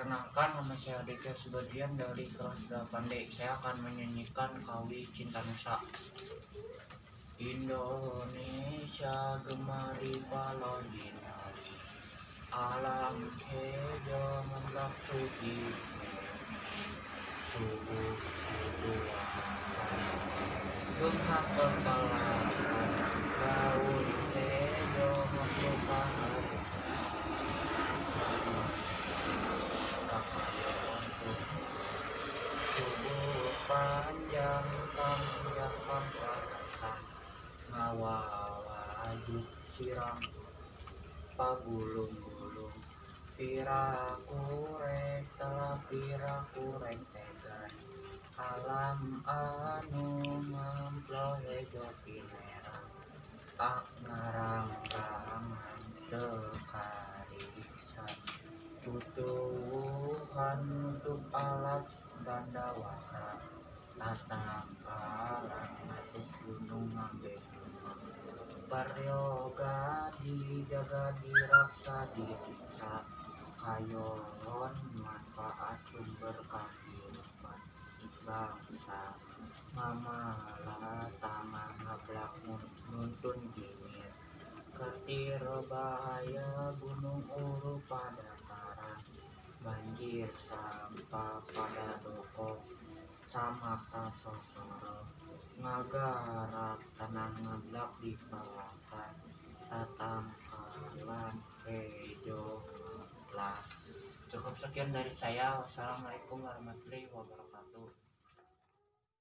Perkenalkan, nama saya Aditya Subadian dari kelas 8D. Saya akan menyanyikan Kawi Cinta Nusa. Indonesia gemari palodinari, alam hejo mendak suci, subuh kedua benghak berpalakan, daun hejo menglupakan subuh panjang tanjak pangkatan, ngawawajud siram pagulung-gulung, pirakurek telah pirakurek tegan, alam anu ngemplo hejo pinerang, tak ngarang-rangan tekarisan, tutuhan nutup alas dan dawasa, tatangkalan ngatuk gunung ngambe gunung, paryoga dijaga diraksa diriksa, kayon manfaat sumber kehidupan bangsa, mamala tangan ngablak nuntun gimir, ketir bahaya gunung uru pada taran, banjir sampah pada doko, samaka sosoro, ngagarak tanah ngablak di palakan, tatangkalan hejo ngeplas. Cukup sekian dari saya. Wassalamualaikum warahmatullahi wabarakatuh.